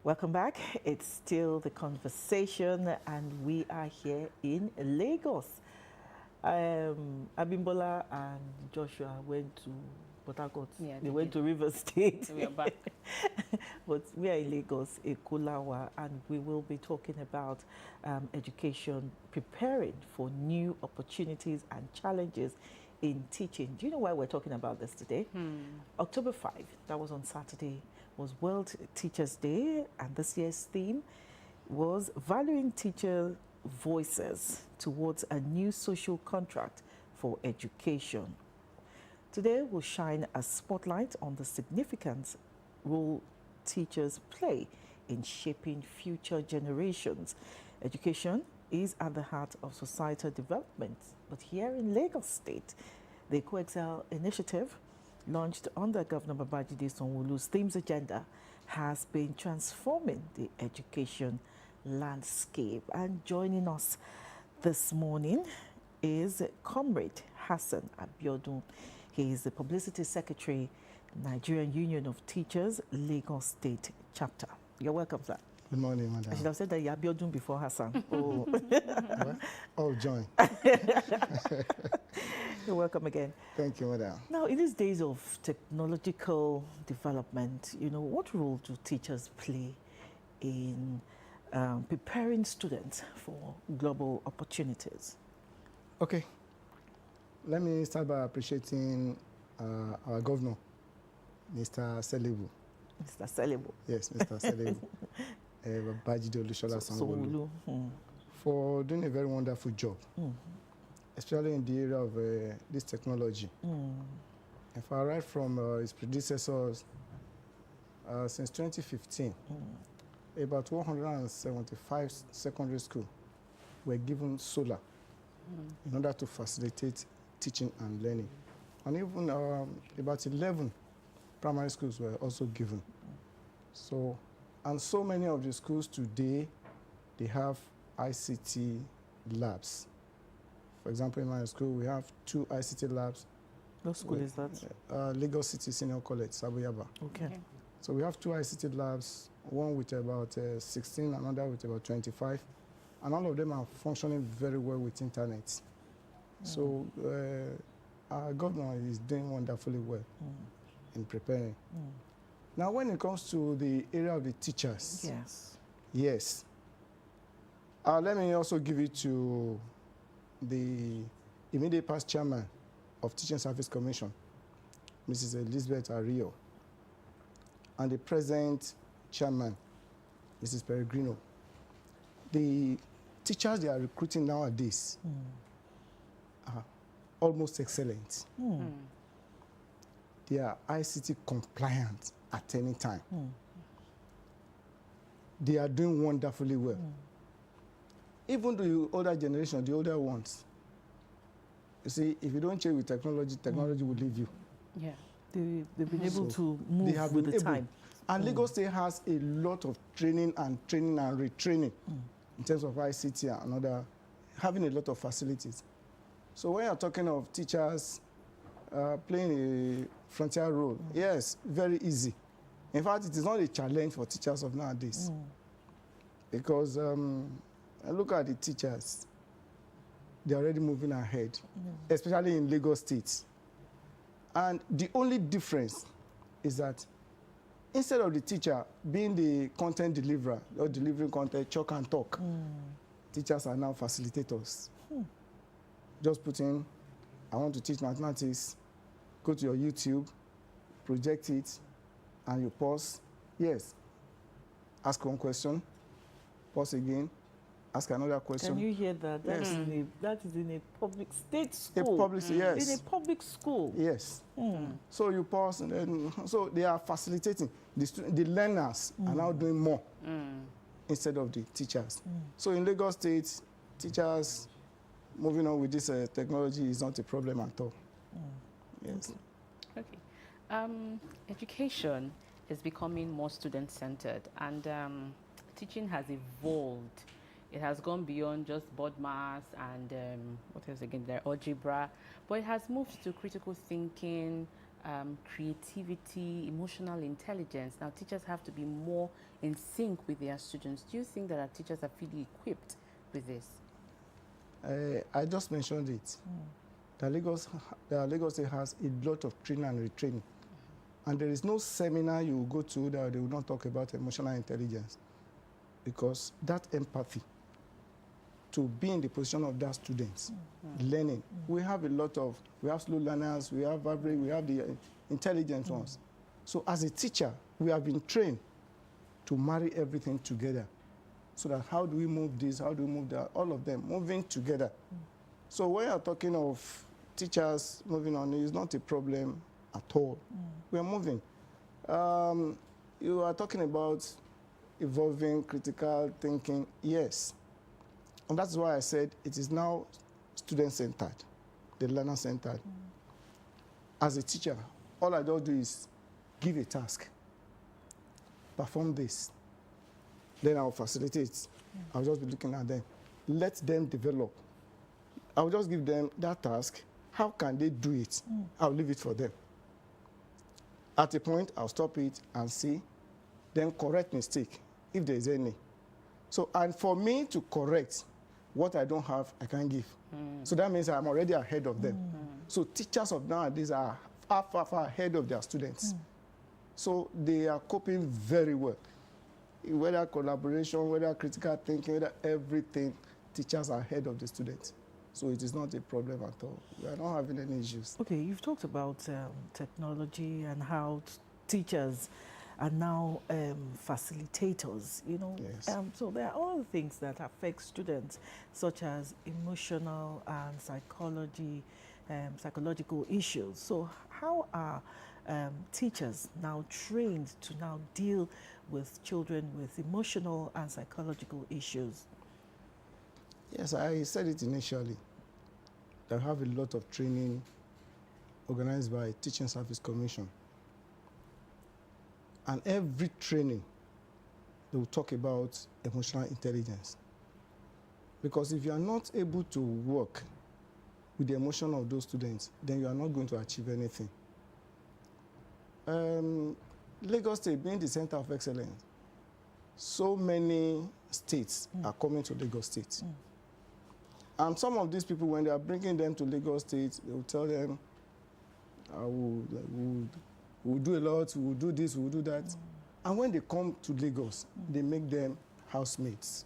Welcome back. It's still the conversation, and we are here in Lagos. Abimbola and Joshua went to Port Harcourt. Yeah, they they went did. to River State. We are back. But we are in Lagos, Ekulawa, and we will be talking about education, preparing for new opportunities and challenges in teaching. Do you know why we're talking about this today? October 5, that was on Saturday, was World Teachers' Day, and this year's theme was valuing teacher voices towards a new social contract for education. Today we'll shine a spotlight on the significant role teachers play in shaping future generations. Education is at the heart of societal development, but here in Lagos State, the CoExcel initiative, launched under Governor Babajide Sanwo-Olu's themes agenda, has been transforming the education landscape. And joining us this morning is Comrade Hassan Abiodun. He is the Publicity Secretary, Nigerian Union of Teachers, Lagos State Chapter. You're welcome, sir. Good morning, madam. I should have said that you're Abiodun before Hassan. Oh. What? Oh, join. You're welcome again. Thank you, madam. Now, in these days of technological development, what role do teachers play in preparing students for global opportunities? Okay. Let me start by appreciating our governor, Mr. Selebu. Mr. Selebu. Yes, Mr. Selebu. Babajide Olushola Sanwo-Olu, for doing a very wonderful job, especially in the area of this technology. If I right from his predecessors, since 2015, about 175 secondary schools were given solar in order to facilitate teaching and learning. And even about 11 primary schools were also given. And so many of the schools today, they have ICT labs. For example, in my school, we have 2 ICT labs. What school is that? Lagos City Senior College, Sabuyaba. Okay. So we have 2 ICT labs, one with about 16, another with about 25. And all of them are functioning very well with internet. So our governor is doing wonderfully well in preparing. Now, when it comes to the area of the teachers, yes. Let me also give it to the immediate past chairman of Teaching Service Commission, Mrs. Elizabeth Ario, and the present chairman, Mrs. Peregrino. The teachers they are recruiting nowadays are almost excellent. They are ICT compliant at any time. They are doing wonderfully well. Even the older generation, the older ones, you see, if you don't change with technology, technology will leave you. Yeah. They've been able to move with the time. And Lagos State has a lot of training and retraining in terms of ICT and other, having a lot of facilities. So when you're talking of teachers playing a frontier role, yes, very easy. In fact, it is not a challenge for teachers of nowadays. Because I look at the teachers, they're already moving ahead, especially in Lagos State. And the only difference is that instead of the teacher being the content deliverer or delivering content, chalk and talk, teachers are now facilitators. Just put in, I want to teach mathematics, go to your YouTube, project it, and you pause. Yes. Ask one question, pause again, ask another question. Can you hear that? Yes. That is in a public state school. Yes. In a public school. Yes. So you pause, and then, so they are facilitating. The learners are now doing more instead of the teachers. So in Lagos State, teachers moving on with this technology is not a problem at all. Yes. Okay. Education is becoming more student-centered, and teaching has evolved. It has gone beyond just board maths and what else again there, algebra, but it has moved to critical thinking, creativity, emotional intelligence. Now, teachers have to be more in sync with their students. Do you think that our teachers are fully equipped with this? I just mentioned it. The Lagos State has a lot of training and retraining. And there is no seminar you will go to that they will not talk about emotional intelligence. Because that empathy, to be in the position of that students, learning. We have a lot of, we have slow learners, we have average, we have the intelligent ones. So as a teacher, we have been trained to marry everything together. So that how do we move this, how do we move that, all of them moving together. So when you're talking of teachers moving on, it's not a problem at all. We are moving. You are talking about evolving critical thinking, yes. And that's why I said it is now student-centered, the learner-centered. As a teacher, all I just do is give a task, perform this, then I'll facilitate. I'll just be looking at them. Let them develop. I'll just give them that task. How can they do it? I'll leave it for them. At a point, I'll stop it and see, then correct mistake, if there is any. So, and for me to correct what I don't have, I can't give. So that means I'm already ahead of them. So teachers of nowadays are far, far, far ahead of their students. So they are coping very well. Whether collaboration, whether critical thinking, whether everything, teachers are ahead of the students. So it is not a problem at all. We are not having any issues. Okay, you've talked about technology and how teachers are now facilitators, you know. Yes. So there are other things that affect students, such as emotional and psychological issues. So how are teachers now trained to now deal with children with emotional and psychological issues? Yes, I said it initially. They have a lot of training organized by Teaching Service Commission. And every training, they will talk about emotional intelligence. Because if you are not able to work with the emotion of those students, then you are not going to achieve anything. Lagos State being the center of excellence, so many states are coming to Lagos State. And some of these people, when they are bringing them to Lagos State, they will tell them, we'll do a lot, we'll do this, we'll do that. And when they come to Lagos, they make them housemates.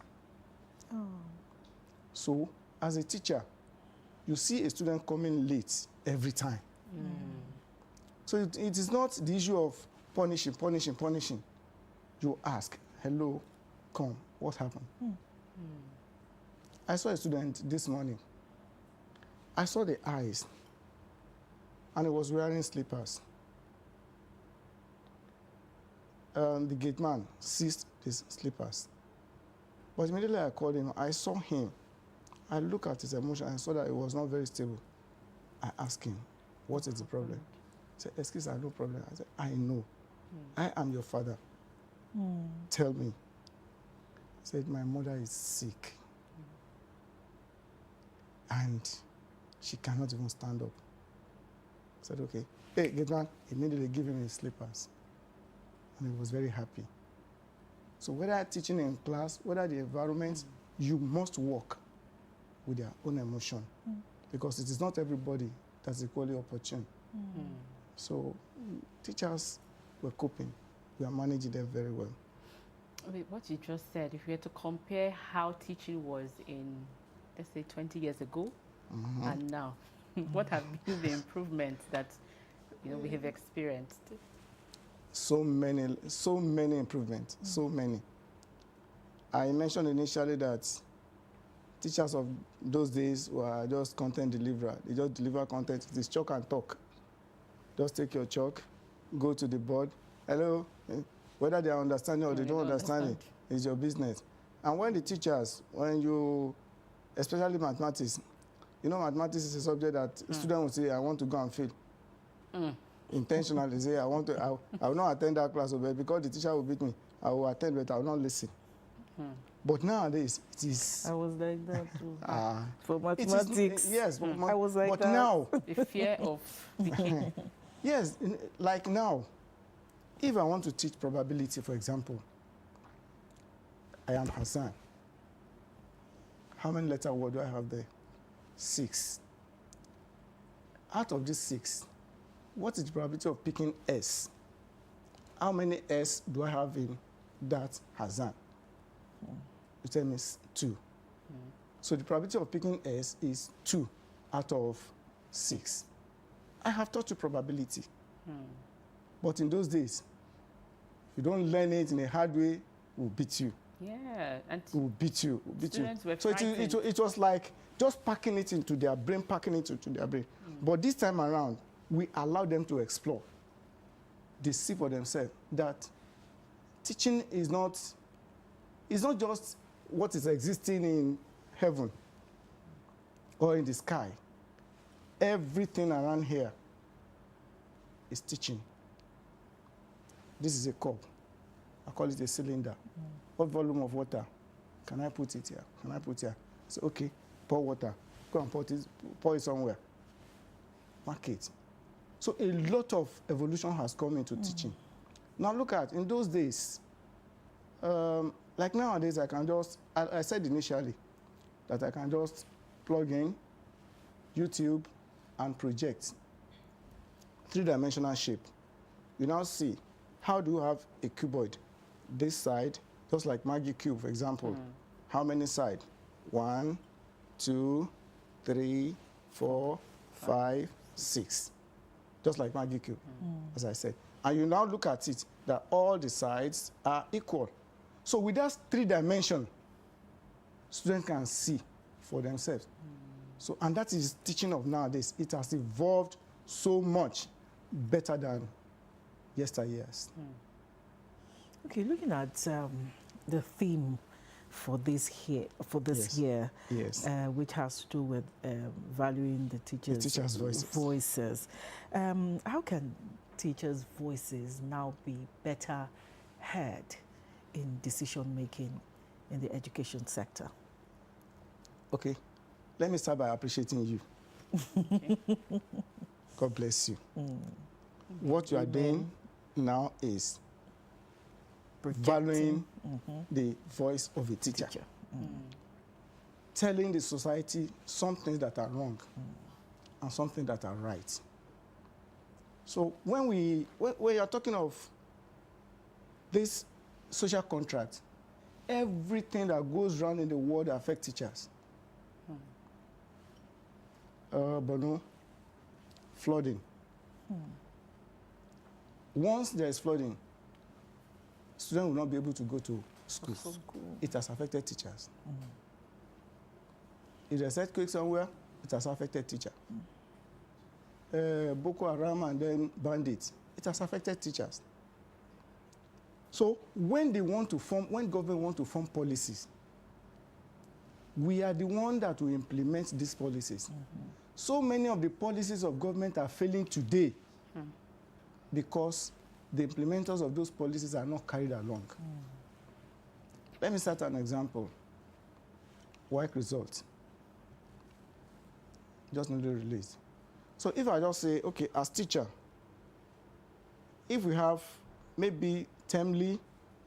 So, as a teacher, you see a student coming late every time. So it is not the issue of punishing. You ask, hello, come, what happened? I saw a student this morning. I saw the eyes, and he was wearing slippers. The gate man seized his slippers. But immediately I called him, I saw him. I looked at his emotion and saw that it was not very stable. I asked him, what is the problem? He said, excuse me, no problem. I said, I know. I am your father. Tell me. He said, my mother is sick. And she cannot even stand up. I said, okay. Hey, gate man, immediately give him his slippers. And he was very happy. So whether teaching in class, whether the environment, you must work with their own emotion. Because it is not everybody that's equally opportune. So teachers were coping. We are managing them very well. Wait, what you just said, if you were to compare how teaching was in, let's say, 20 years ago and now, what have been the improvements that we have experienced? So many improvements, so many. I mentioned initially that teachers of those days were just content deliverer. They just deliver content. It is chalk and talk. Just take your chalk, go to the board. Hello, whether they are understanding or they don't understand it, is your business. And when the teachers, especially mathematics, mathematics is a subject that students will say, I want to go and fail. Intentionally say, I will not attend that class, but because the teacher will beat me, I will attend, but I will not listen. But nowadays, it is... I was like that too. For mathematics. Yes, I was like but that. now... The fear of Yes, like now, if I want to teach probability, for example, I am Hassan. How many letter word do I have there? 6. Out of these 6, what is the probability of picking S? How many S do I have in that Hassan? You tell me 2. So the probability of picking S is 2 out of 6. I have taught you probability. But in those days, if you don't learn it in a hard way, we'll beat you. Yeah, and We'll beat you. We'll beat you. students were So frightened. it was like just packing it into their brain, packing it into their brain. But this time around, we allow them to explore. They see for themselves that teaching is not just what is existing in heaven or in the sky. Everything around here is teaching. This is a cup. I call it a cylinder. What volume of water can I put it here? Can I put here? So, okay, pour water. Go and pour it somewhere. Mark it. So a lot of evolution has come into teaching. Now look at, in those days, like nowadays, I said initially that I can just plug in YouTube and project 3-dimensional shape. You now see, how do you have a cuboid? This side, just like Magic Cube, for example. How many sides? 1, 2, 3, 4, 5, 6. Just like Magic Cube, as I said. And you now look at it, that all the sides are equal. So with that 3 dimension, students can see for themselves. So, and that is teaching of nowadays. It has evolved so much better than yesteryears. Okay, looking at the theme for this year, Yes. which has to do with valuing the teachers' voices. How can teachers' voices now be better heard in decision making in the education sector? Okay, let me start by appreciating you. God bless you. What you are doing now is valuing the voice of a teacher. Telling the society some things that are wrong and something that are right. So when you're talking of this social contract, everything that goes wrong in the world affects teachers. Bono, flooding. Once there is flooding, students will not be able to go to school. It has affected teachers. If there's earthquake somewhere, it has affected teachers. Boko Haram and then bandits, it has affected teachers. So when government want to form policies, we are the one that will implement these policies. So many of the policies of government are failing today because the implementers of those policies are not carried along. Let me start an example. WAEC results. Just newly released. So if I just say, okay, as teacher, if we have maybe termly,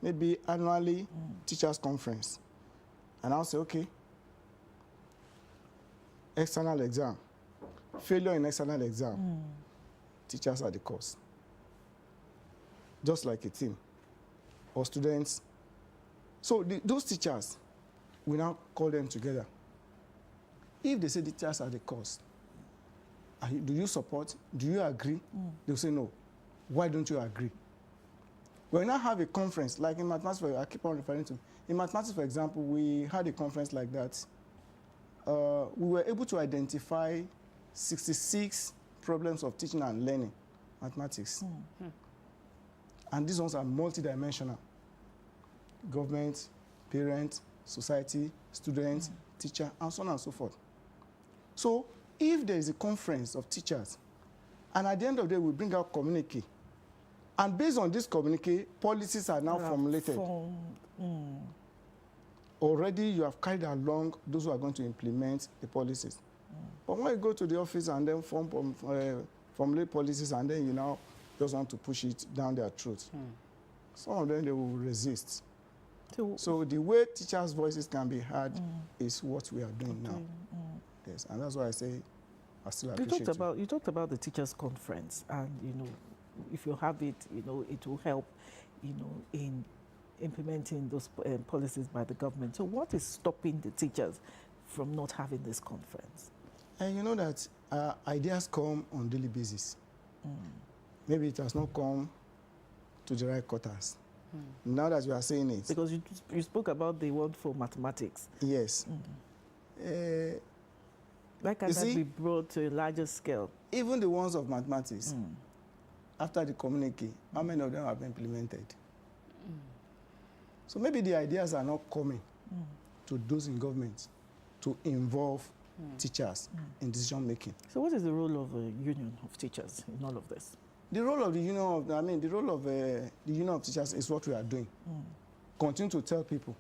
maybe annually teachers conference, and I'll say, okay, external exam, failure in external exam, teachers are the cause. Just like a team or students. So those teachers, we now call them together. If they say the teachers are the cause, do you support? Do you agree? They'll say no. Why don't you agree? We now have a conference, like in mathematics, I keep on referring to. In mathematics, for example, we had a conference like that. We were able to identify 66 problems of teaching and learning mathematics. And these ones are multidimensional. Government, parents, society, students, teacher, and so on and so forth. So if there is a conference of teachers, and at the end of the day, we bring out communique, and based on this communique, policies are now formulated. Already you have carried along those who are going to implement the policies. But when you go to the office and then form formulate policies, and then you now just want to push it down their throat. Some of them, they will resist. So the way teachers' voices can be heard is what we are doing now. Yes, and that's why I say I still appreciate it. You talked about the teachers' conference, and if you have it, it will help, in implementing those policies by the government. So what is stopping the teachers from not having this conference? And you know that ideas come on daily basis. Maybe it has not come to the right quarters. Now that you are saying it. Because you spoke about the one for mathematics. Yes. Why can't that be brought to a larger scale? Even the ones of mathematics, after the communique, how many of them have been implemented? So maybe the ideas are not coming to those in government to involve teachers in decision making. So what is the role of a union of teachers in all of this? The role of the union of, the role of the union of teachers is what we are doing. Continue to tell people,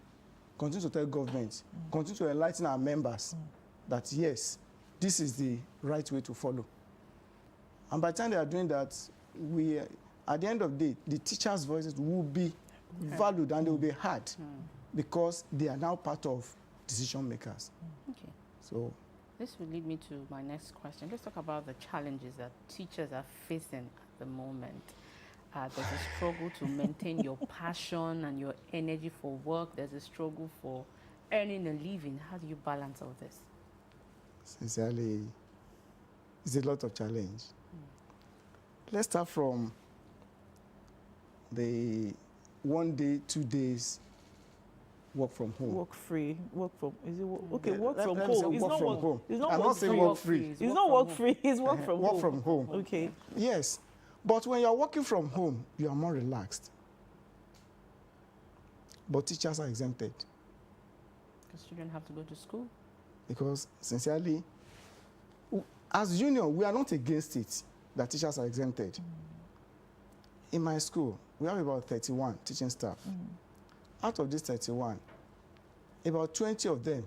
continue to tell government, continue to enlighten our members that yes, this is the right way to follow. And by the time they are doing that, at the end of the day, the teachers' voices will be valued and they will be heard because they are now part of decision makers. Okay. So this will lead me to my next question. Let's talk about the challenges that teachers are facing at the moment. There's a struggle to maintain your passion and your energy for work. There's a struggle for earning a living. How do you balance all this? Sincerely, it's a lot of challenge. Let's start from the 1 day, 2 days work from home. Work free, work from, is it okay, work Let from me say home. Work from home. It's not I'm work not saying free. work free. It's not work free, it's work from home. Work from home. Okay. Yes, but when you are working from home, you are more relaxed. But teachers are exempted. Because children have to go to school. Because sincerely, as union, we are not against it that teachers are exempted. In my school, we have about 31 teaching staff. Out of these 31, about 20 of them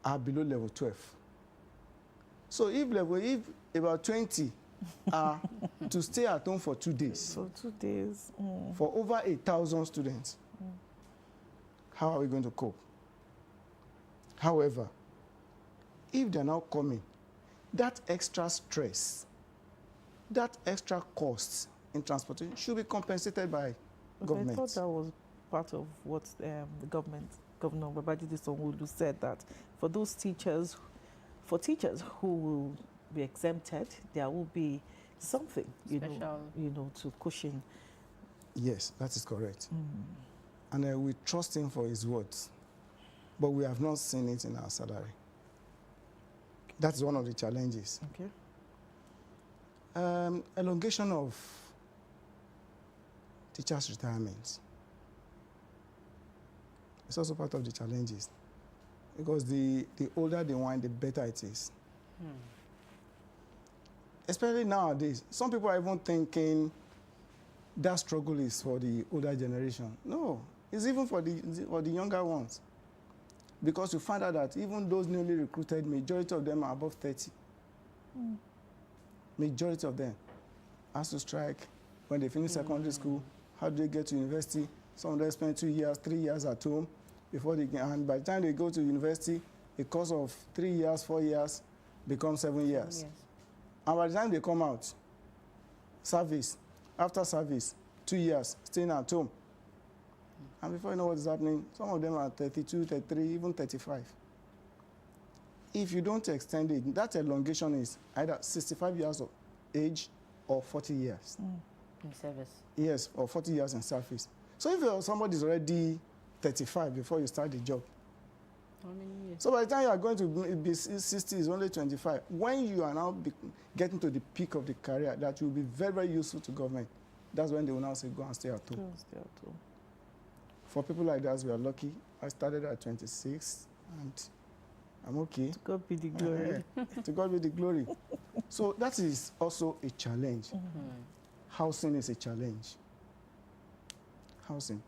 are below level 12. So if about 20 are to stay at home for 2 days. So 2 days. For over 8,000 students, how are we going to cope? However, if they're now coming, that extra stress, that extra costs in transportation should be compensated by government. I thought that was part of what the government, Governor Babajide Sanwo-Olu said, that for those teachers, who will be exempted, there will be something, to cushion. Yes, that is correct. And we trust him for his words, but we have not seen it in our salary. That's one of the challenges. Okay. Elongation of teachers' retirement. It's also part of the challenges. Because the older they want, the better it is. Especially nowadays. Some people are even thinking that struggle is for the older generation. No, it's even for the younger ones. Because you find out that even those newly recruited, majority of them are above 30. Majority of them has to strike when they finish secondary school. How do they get to university? Some of them spend 2 years, 3 years at home before they can, and by the time they go to university, a course of 3 years, 4 years becomes 7 years. Yes. And by the time they come out, service, after service, 2 years, staying at home. And before you know what is happening, some of them are 32, 33, even 35. If you don't extend it, that elongation is either 65 years of age or 40 years. In service. Yes, or 40 years in service. So if somebody is already 35 before you start the job, how many years? So by the time you are going to be 60, it's only 25. When you are now getting to the peak of the career, that will be very, very useful to government. That's when they will now say, go and stay at home. Stay at home. For people like that, we are lucky. I started at 26, and I'm okay. To God be the glory. To God be the glory. So that is also a challenge. Housing is a challenge. Housing.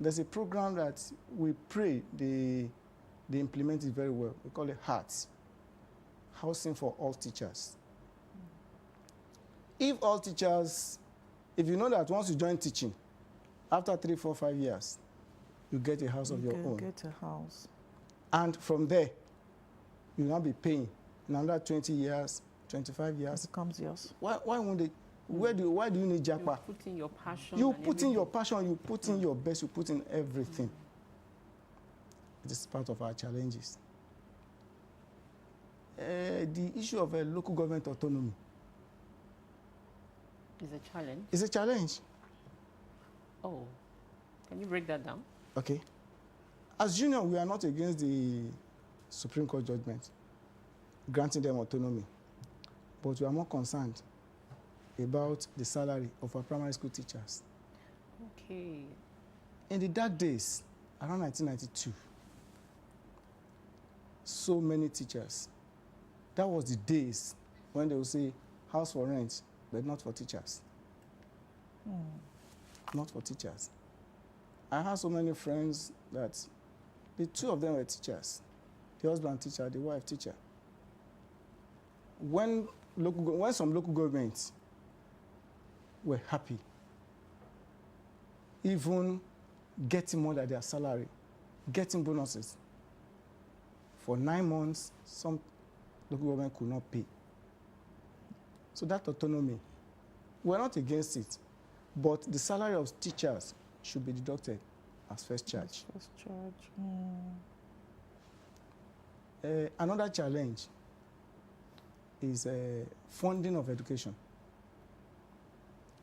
There's a program that we pray they implement it very well. We call it HEARTS, Housing for All Teachers. if all teachers, if you know that once you join teaching, after 3, 4, 5 years, you get a house of your own. Get a house. And from there, you'll now be paying in another 20 years, 25 years. It becomes yours. Why won't they? Why do you need You Japa? put in your passion. You and put in your everything. passion, you put in your best, you put in everything. It is part of our challenges. The issue of local government autonomy Is a challenge. is a challenge. Oh, can you break that down? Okay. As union, we are not against the Supreme Court judgment granting them autonomy, but we are more concerned about the salary of our primary school teachers. Okay. In the dark days, around 1992, so many teachers, that was the days when they would say, house for rent, but not for teachers. Not for teachers. I have so many friends that the two of them were teachers. The husband teacher, the wife teacher. When some local governments were happy, even getting more than their salary, getting bonuses, for 9 months, some local government could not pay. So that autonomy, we're not against it, but the salary of teachers should be deducted as first charge. First charge. Another challenge is funding of education.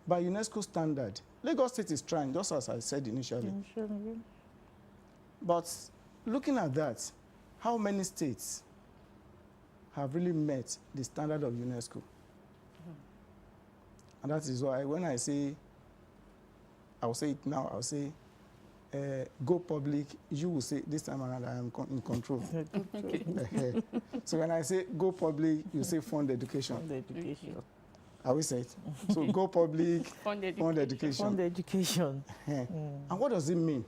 By UNESCO standard, Lagos State is trying, just as I said initially. But looking at that, how many states have really met the standard of UNESCO? And that is why when I say, I'll say it now, I'll say, go public, you will say, this time around I am in control. So when I say go public, you say fund education. Fund education. I will say it. So go public, Fund fund education. Fund education. And what does it mean?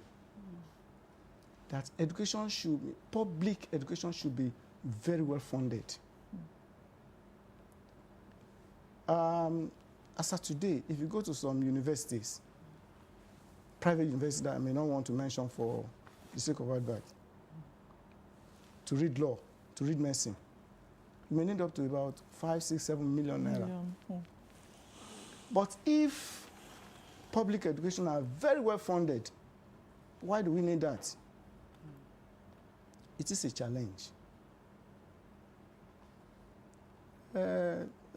That education should be, public education should be very well funded. As of today, if you go to some universities, private universities that I may not want to mention for the sake of advert, to read law, to read medicine, you may need up to about 5, 6, 7 million naira. But if public education are very well funded, why do we need that? It is a challenge.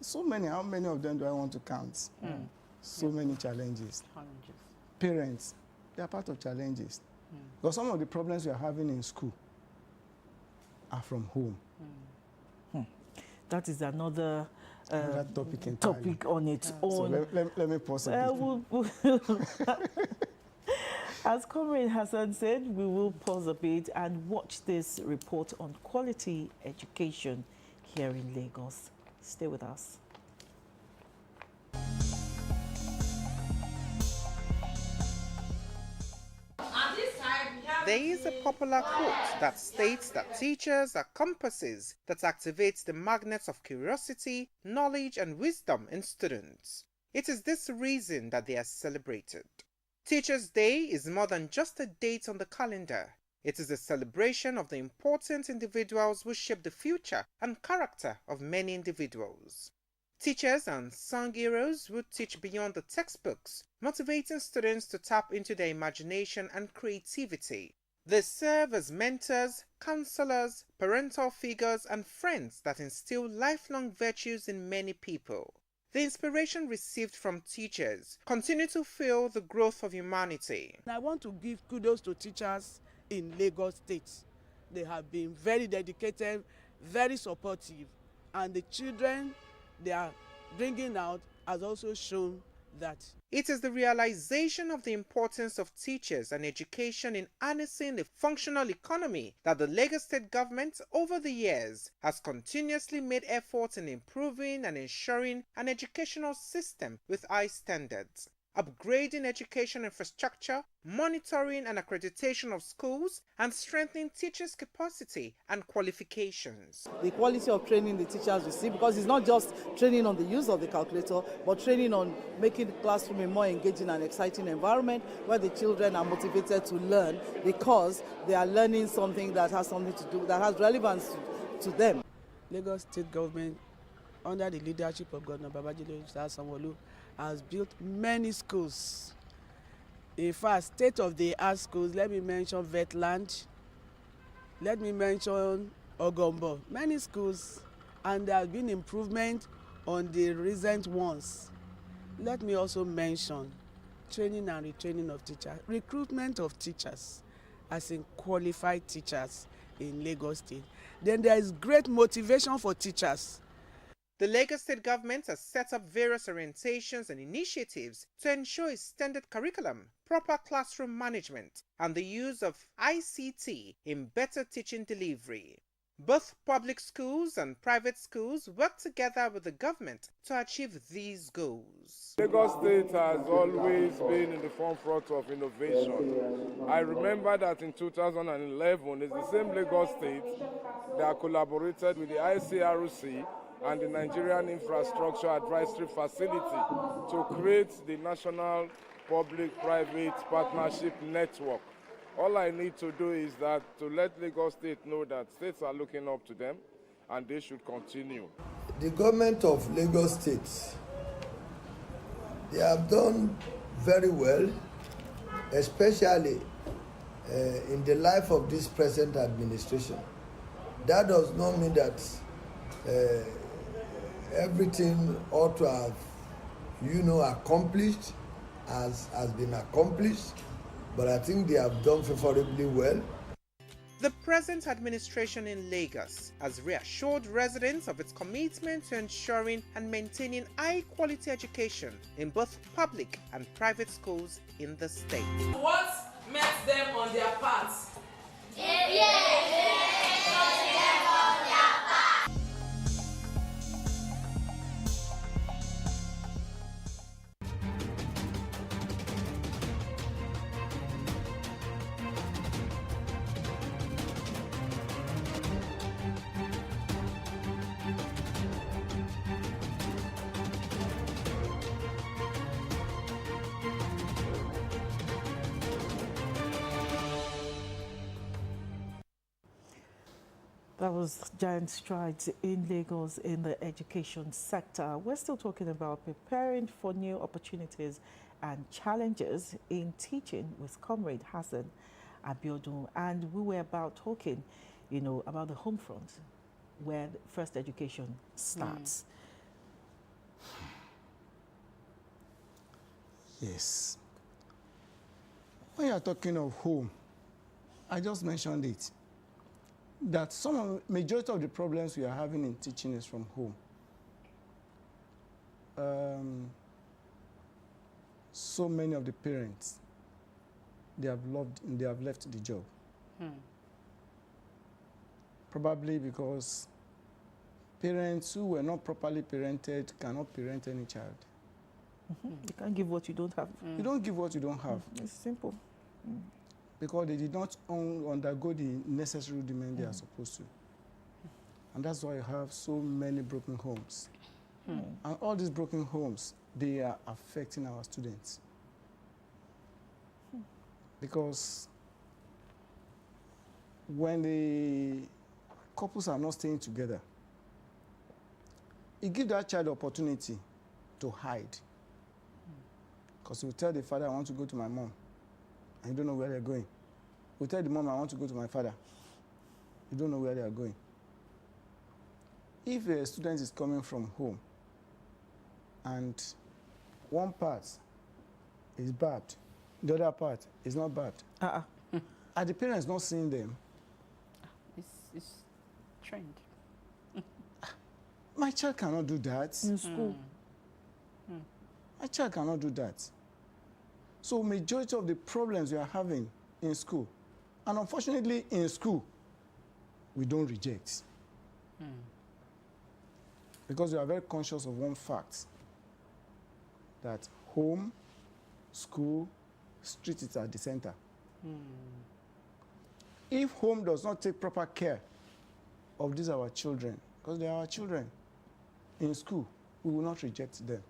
So many, how many of them do I want to count? So many challenges. Parents, they are part of challenges. Because some of the problems we are having in school are from home. That is another topic entirely. topic on its own. So let me pause a bit. As Comrade Hassan said, we will pause a bit and watch this report on quality education here in Lagos. Stay with us. There is a popular quote that states that teachers are compasses that activates the magnets of curiosity, knowledge, and wisdom in students. It is this reason that they are celebrated. Teachers' Day is more than just a date on the calendar. It is a celebration of the important individuals who shape the future and character of many individuals. Teachers and unsung heroes who teach beyond the textbooks, motivating students to tap into their imagination and creativity. They serve as mentors, counselors, parental figures, and friends that instill lifelong virtues in many people. The inspiration received from teachers continue to fuel the growth of humanity. I want to give kudos to teachers in Lagos State. They have been very dedicated, very supportive, and the children they are bringing out has also shown that. It is the realization of the importance of teachers and education in harnessing a functional economy that the Lagos State government over the years has continuously made efforts in improving and ensuring an educational system with high standards. upgrading education infrastructure, monitoring and accreditation of schools, and strengthening teachers' capacity and qualifications. The quality of training the teachers receive, because it's not just training on the use of the calculator, but training on making the classroom a more engaging and exciting environment where the children are motivated to learn because they are learning something that has something to do, that has relevance to them. Lagos State government, under the leadership of Governor Babajide Sanwo-Olu, has built many schools. In fact, state-of-the-art schools, let me mention Vetland, let me mention Ogombo, many schools, and there has been improvement on the recent ones. Let me also mention training and retraining of teachers, recruitment of teachers, as in qualified teachers in Lagos State. Then there is great motivation for teachers. The Lagos State government has set up various orientations and initiatives to ensure a standard curriculum, proper classroom management, and the use of ICT in better teaching delivery. Both public schools and private schools work together with the government to achieve these goals. Lagos State has always been in the forefront of innovation. I remember that in 2011, it's the same Lagos State that collaborated with the ICRC and the Nigerian Infrastructure Advisory Facility to create the National Public-Private Partnership Network. All I need to do is that to let Lagos State know that states are looking up to them and they should continue. The government of Lagos State, they have done very well, especially in the life of this present administration. That does not mean that everything ought to have, accomplished has been accomplished, but I think they have done favorably well. The present administration in Lagos has reassured residents of its commitment to ensuring and maintaining high-quality education in both public and private schools in the state. What met them on their path? That was giant strides in Lagos in the education sector. We're still talking about preparing for new opportunities and challenges in teaching with Comrade Hassan Abiodun. And we were about talking, about the home front, where first education starts. Yes. When you're talking of home, I just mentioned it, that majority of the problems we are having in teaching is from home. So many of the parents, they have left the job. Probably because parents who were not properly parented cannot parent any child. You can't give what you don't have. You don't give what you don't have. It's simple. Because they did not undergo the necessary rudiment they are supposed to. And that's why you have so many broken homes. And all these broken homes, they are affecting our students. Because when the couples are not staying together, it gives that child the opportunity to hide. Because he will tell the father, I want to go to my mom. And you don't know where they're going. We tell the mom, I want to go to my father. You don't know where they are going. If a student is coming from home and one part is bad, the other part is not bad, are the parents not seeing them? It's trend. My child cannot do that. In school. My child cannot do that. So majority of the problems we are having in school, and unfortunately in school, we don't reject. Because we are very conscious of one fact, that home school, street is at the center. If home does not take proper care of these our children, because they are our children, in school, we will not reject them.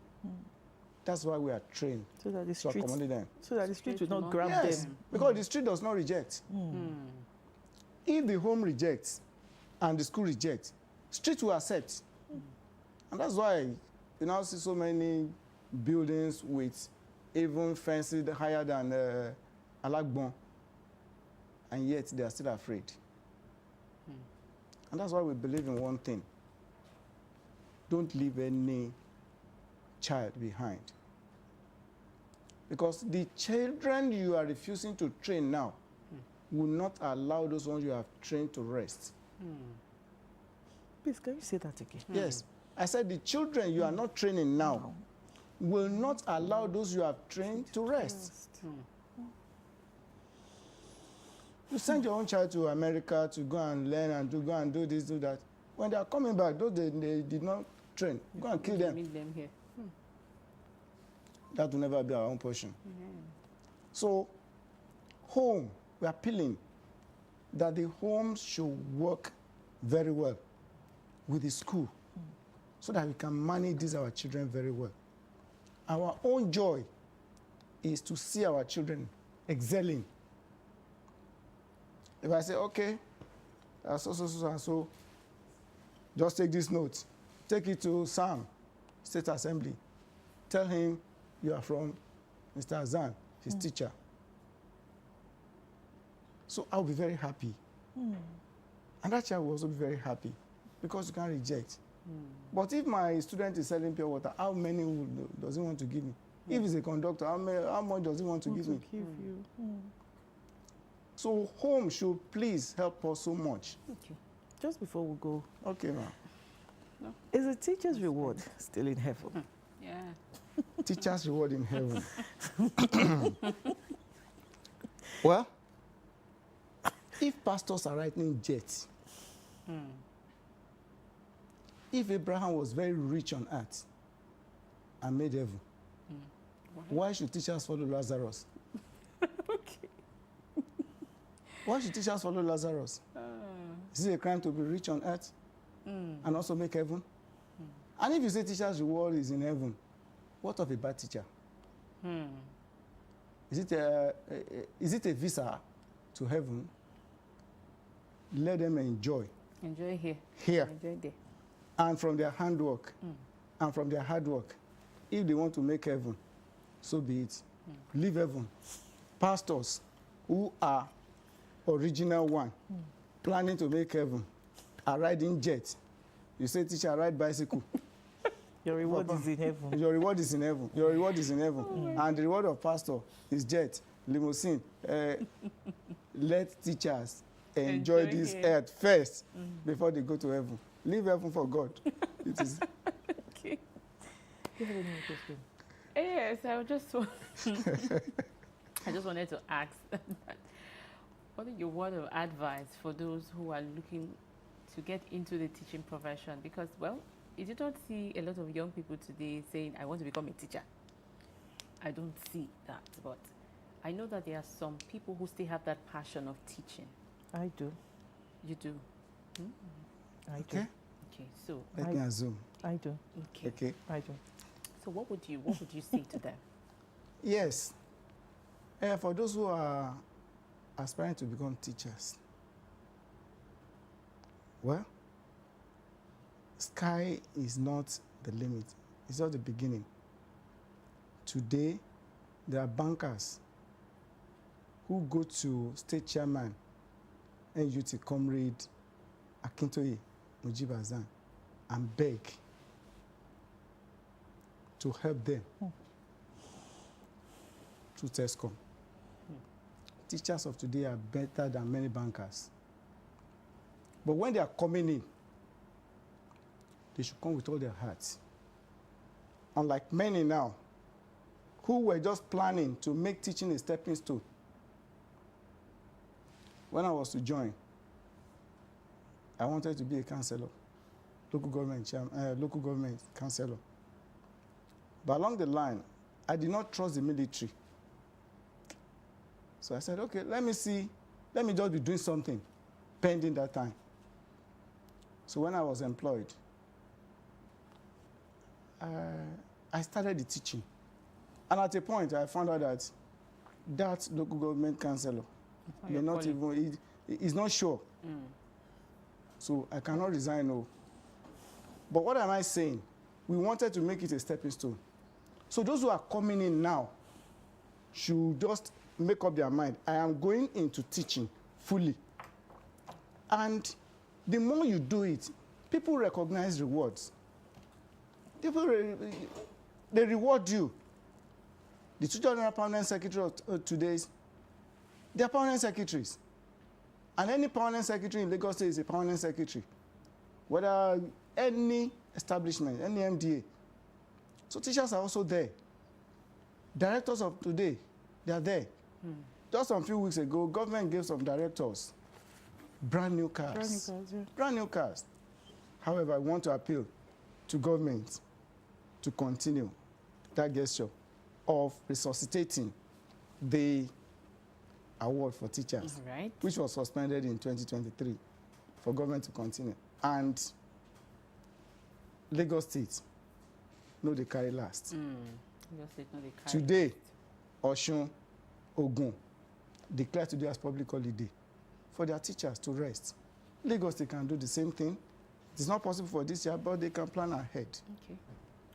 That's why we are trained So that the to street, accommodate them. so that the street will will not not grab Yes, them. because the street does not reject. If the home rejects and the school rejects, street will accept. And that's why you now see so many buildings with even fences higher than Alagbon, and yet they are still afraid. And that's why we believe in one thing. Don't leave any child behind. Because the children you are refusing to train now will not allow those ones you have trained to rest. Please, can you say that again? Yes. I said the children you are not training now will not allow those you have trained to rest. You send your own child to America to go and learn and to go and do this, do that. When they are coming back, those they did not train, go and kill them. Meet them here. That will never be our own portion. So, home, we are appealing that the home should work very well with the school so that we can manage these our children very well. Our own joy is to see our children excelling. If I say, okay, so, just take this note, take it to Sam, State Assembly, tell him you are from Mr. Azan, his teacher. So I'll be very happy. And that child will also be very happy because you can't reject. But if my student is selling pure water, how many does he want to give me? If he's a conductor, how much does he want to give me? So home should please help us so much. Okay. Just before we go, Okay, ma'am. is a teacher's reward still in heaven? Yeah. Teacher's reward in heaven. Well, if pastors are writing jets, if Abraham was very rich on earth and made heaven, why should teachers follow Lazarus? Okay. Why should teachers follow Lazarus? Is it a crime to be rich on earth and also make heaven? And if you say teacher's reward is in heaven, what of a bad teacher? Is it a visa to heaven? Let them enjoy Enjoy here. here. Enjoy there. And from their handwork and from their hard work, if they want to make heaven, so be it. Leave heaven. Pastors who are original one, planning to make heaven, are riding jet. You say, teacher, ride bicycle. Your reward is in heaven. Your reward is in heaven. Your reward is in heaven. And the reward of pastor is jet, limousine. Let teachers enjoy this here. earth first before they go to heaven. Leave heaven for God. It is. Okay. Do you have any more question? Yes, I just wanted to ask that. What is your word of advice for those who are looking to get into the teaching profession? Because, well, you don't see a lot of young people today saying, I want to become a teacher. I don't see that, but I know that there are some people who still have that passion of teaching. I do. You do? I do. Okay. Okay, so, Let me assume. I do. okay. Okay. I do. So what would you say to them? Yes. For those who are aspiring to become teachers, well, sky is not the limit. It's not the beginning. Today, there are bankers who go to state chairman NUT Comrade Akintoye Mujib Azan and beg to help them through TESCOM. Teachers of today are better than many bankers. But when they are coming in, they should come with all their hearts. Unlike many now, who were just planning to make teaching a stepping stone. When I was to join, I wanted to be a counselor, local government counselor. But along the line, I did not trust the military So I said, okay, let me just be doing something pending that time. So when I was employed, I started the teaching. And at a point, I found out that local government councillor may not even, he's not sure. So I cannot resign, no. But what am I saying? We wanted to make it a stepping stone. So those who are coming in now should just make up their mind. I am going into teaching fully. And the more you do it, people recognize rewards. People, they reward you. The two general permanent secretary of today's, they are permanent secretaries. And any permanent secretary in Lagos State is a permanent secretary. Whether any establishment, any MDA. So teachers are also there. Directors of today, they are there. Just a few weeks ago, government gave some directors brand new cars. Brand new cars, yeah. Brand new cars. However, I want to appeal to government to continue that gesture of resuscitating the award for teachers, Right. which was suspended in 2023, for government to continue. And Lagos State, no, they carry last. Lagos State, no, they carry Today, Osun, Ogun, declare today as public holiday for their teachers to rest. Lagos State can do the same thing. It's not possible for this year, but they can plan ahead. Okay.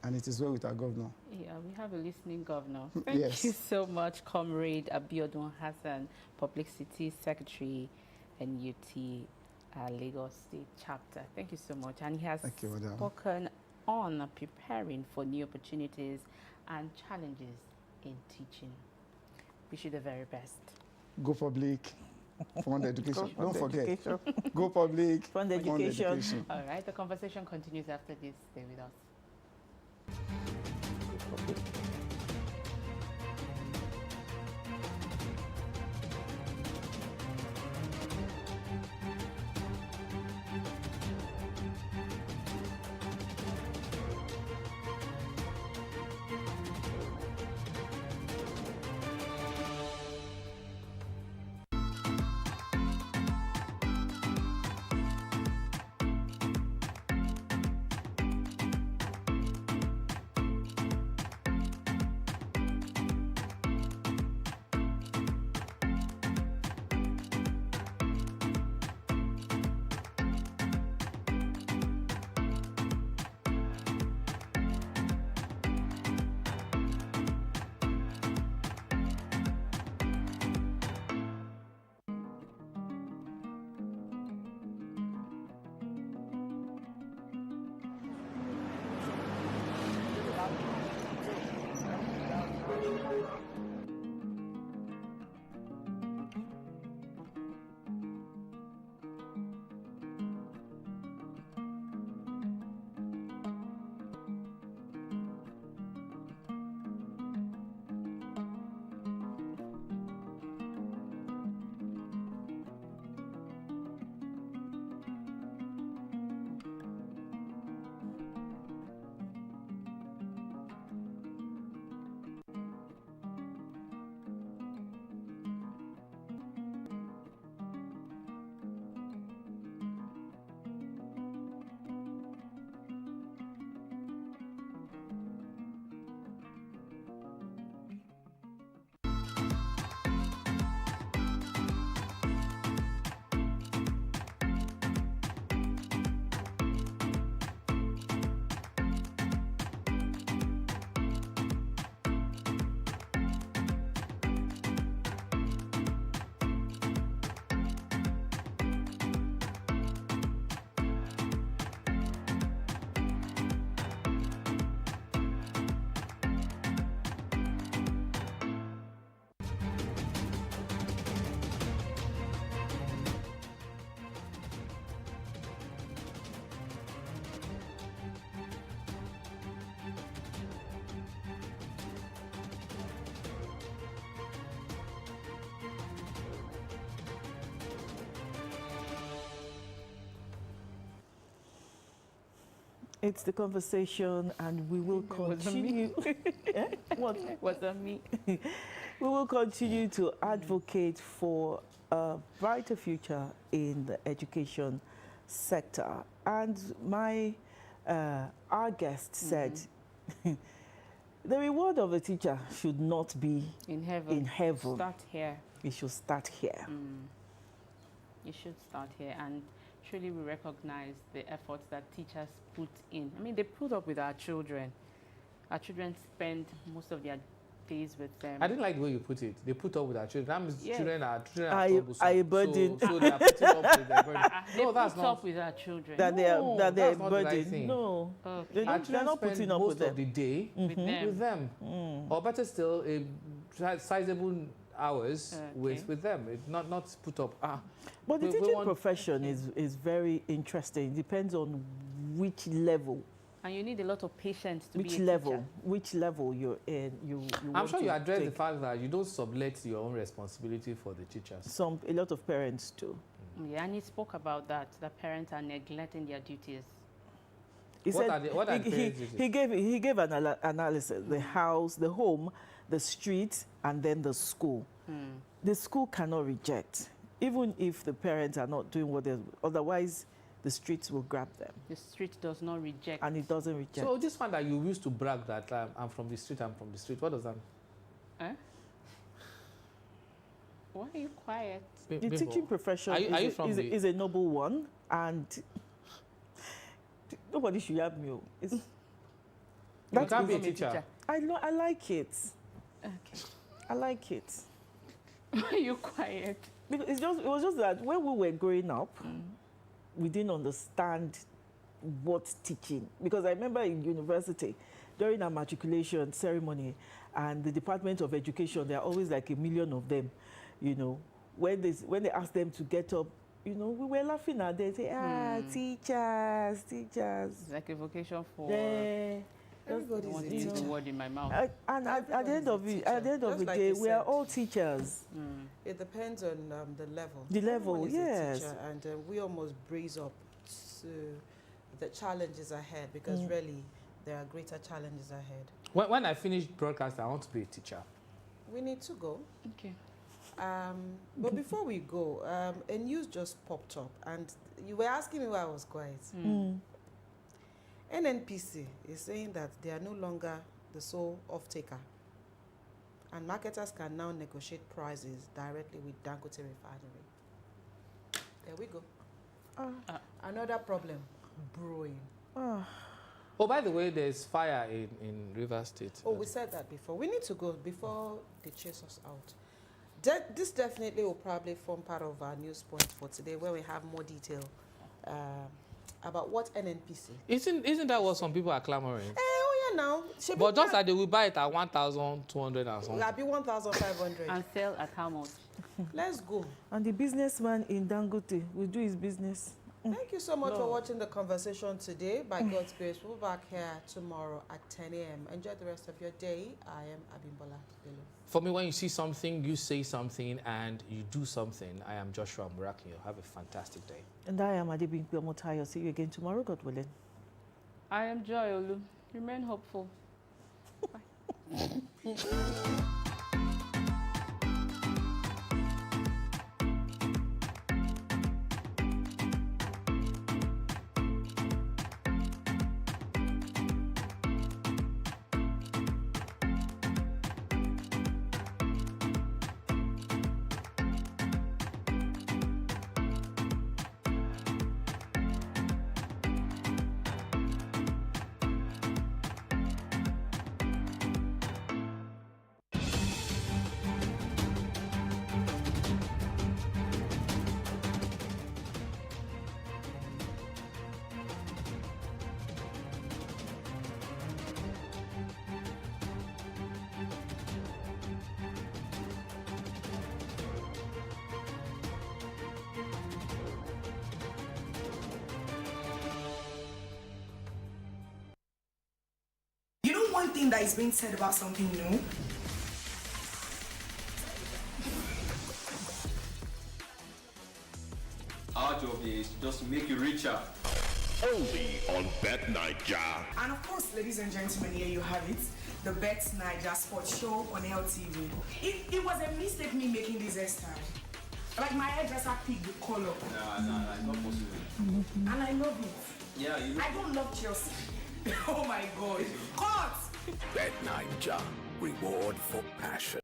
And it is well with our governor. Yeah, we have a listening governor. Thank Yes. you so much, Comrade Abiodun Hassan, Publicity Secretary, NUT Lagos State Chapter. Thank you so much. And he has Thank you, madam. spoken on preparing for new opportunities and challenges in teaching. Wish you the very best. Go public, fund education. Go Don't fund forget. education. Go public, Fund education. All right, the conversation continues after this. Stay with us. It's the conversation, and we will Wasn't me. continue. Eh? What? Wasn't me. We will continue to advocate for a brighter future in the education sector. And our guest said, the reward of a teacher should not be in heaven. In heaven. Start here. It should start here. It should start here, and truly we recognize the efforts that teachers put in. I mean, they put up with our children. Our children spend most of their days with them. I didn't like the way you put it. They put up with our children. That means children are a burden. So they are putting up with their burden. No, that's not. Up with our children. That they are that's not the right thing. No, okay. they're not putting up with them. Most of the day with them. Or better still, a sizable hours with them. Not put up. But the teaching profession is very interesting. It depends on which level. And you need a lot of patience to which be a level, teacher. Which level you're in. I'm sure you address the fact that you don't sublet your own responsibility for the teachers. A lot of parents do. Yeah, and he spoke about that. The parents are neglecting their duties. What are the parents' duties? He gave an analysis: the house, the home, the street, and then the school. The school cannot reject, even if the parents are not doing what they're. Otherwise, the streets will grab them. The street does not reject. And it doesn't reject. So this one that you used to brag that I'm from the street, what does that mean? Eh? Why are you quiet? The teaching profession is a noble one, and nobody should have me. You can't be a teacher. I like it. Okay. I like it. Why are you quiet? Because it was just that when we were growing up, we didn't understand what teaching. Because I remember in university, during our matriculation ceremony, and the Department of Education, there are always like 1 million of them, you know. When they ask them to get up, you know, we were laughing at them. They say, teachers. It's like a vocation for... Everybody's a teacher. The word in my mouth. And at the end of the day, we are all teachers. It depends on the level. The level, yes. Teacher, and we almost brace up to the challenges ahead, because really there are greater challenges ahead. When I finish broadcast, I want to be a teacher. We need to go. Okay. But before we go, a news just popped up, and you were asking me why I was quiet. NNPC is saying that they are no longer the sole off-taker, and marketers can now negotiate prices directly with Dangote Refinery. There we go. Another problem brewing. Oh, by the way, there's fire in Rivers State. Oh, we said that before. We need to go before they chase us out. This definitely will probably form part of our news point for today, where we have more detail about what NNPC. Isn't that what some people are clamoring? Oh yeah, now. But just that they will buy it at 1,200 and something. That'll be 1,500. And sell at how much? Let's go. And the businessman in Dangote will do his business. Thank you so much for watching the conversation today. By God's grace, we'll be back here tomorrow at 10 a.m. Enjoy the rest of your day. I am Abimbola Bello. For me, when you see something, you say something, and you do something. I am Joshua Murakio. Have a fantastic day. And I am Adebimpe Omotayo. See you again tomorrow, God willing. I am Joy Olu. Remain hopeful. Bye. One thing that is being said about something new. Our job is just to make you richer. Only on Bet Naija. And of course, ladies and gentlemen, here you have it. the Bet Niger Sports Show on LTV. It was a mistake me making this hairstyle. Like my hairdresser picked the color. Nah, it's not possible. And I love it. Yeah, I don't love Chelsea. Oh my God. Cut! Bet Niger, reward for passion.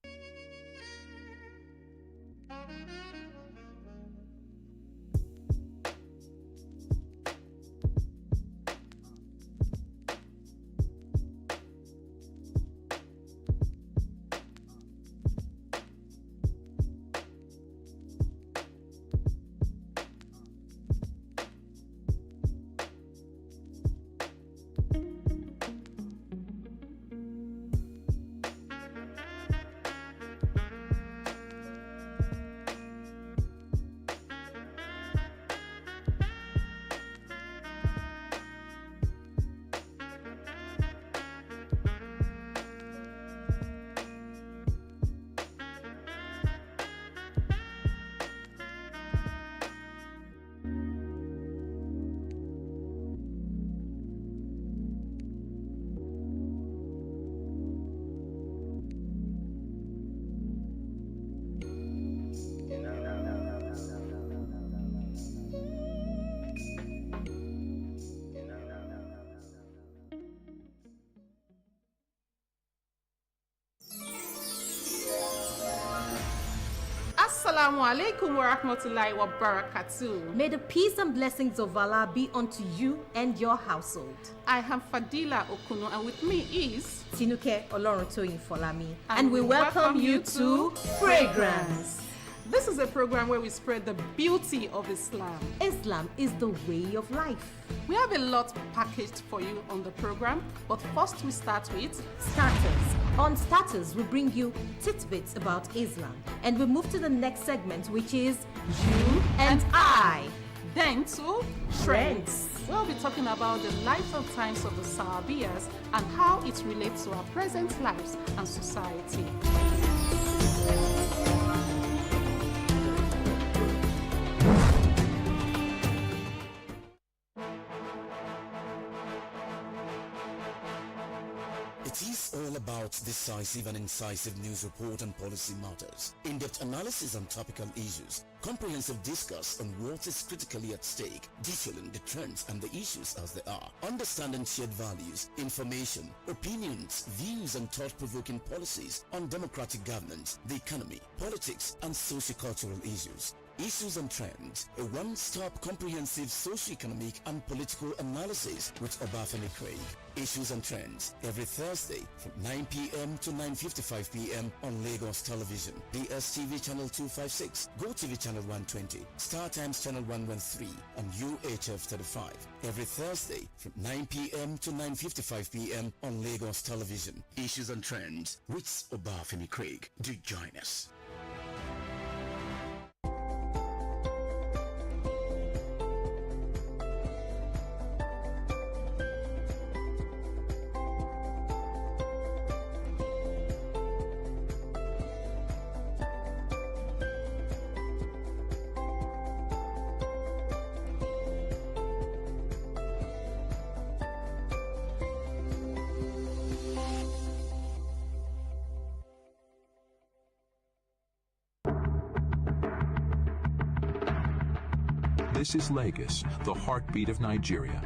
Assalamu alaikum wa rahmatullahi wa barakatuh. May the peace and blessings of Allah be unto you and your household. I am Fadila Okuno, and with me is Tinuke Oloruntoyin Folami, and we welcome you to Fragrance. This is a program where we spread the beauty of Islam. Islam is the way of life. We have a lot packaged for you on the program, but first we start with starters. On starters, we bring you tidbits about Islam, and we move to the next segment, which is You and I. Then to Trends. We'll be talking about the lives and times of the Sahabiyas and how it relates to our present lives and society. It is all about decisive and incisive news report on policy matters, in-depth analysis on topical issues, comprehensive discuss on what is critically at stake, detailing the trends and the issues as they are, understanding shared values, information, opinions, views and thought-provoking policies on democratic governance, the economy, politics and socio-cultural issues. Issues and Trends, a one-stop comprehensive socio-economic and political analysis with Obafemi Craig. Issues and Trends, every Thursday from 9 p.m. to 9:55 p.m. on Lagos Television, DSTV Channel 256, GoTV Channel 120, Star Times Channel 113, and UHF 35. Every Thursday from 9 p.m. to 9:55 p.m. on Lagos Television. Issues and Trends with Obafemi Craig. Do join us. This is Lagos, the heartbeat of Nigeria,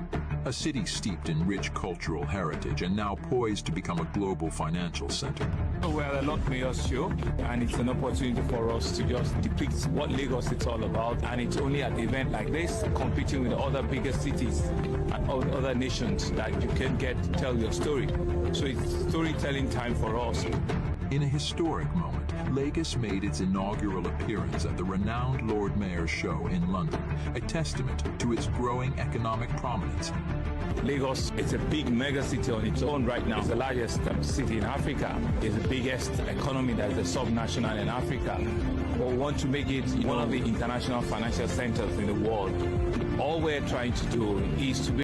a city steeped in rich cultural heritage and now poised to become a global financial center. We're a Lot Mayor's show, and it's an opportunity for us to just depict what Lagos is all about. And it's only at an event like this, competing with other bigger cities and other nations, that you can get to tell your story. So it's storytelling time for us. In a historic moment, Lagos made its inaugural appearance at the renowned Lord Mayor's Show in London, a testament to its growing economic prominence. Lagos is a big mega city on its own right now. It's the largest city in Africa. It's the biggest economy that is a sub-national in Africa. But we want to make it one of the international financial centers in the world. All we're trying to do is to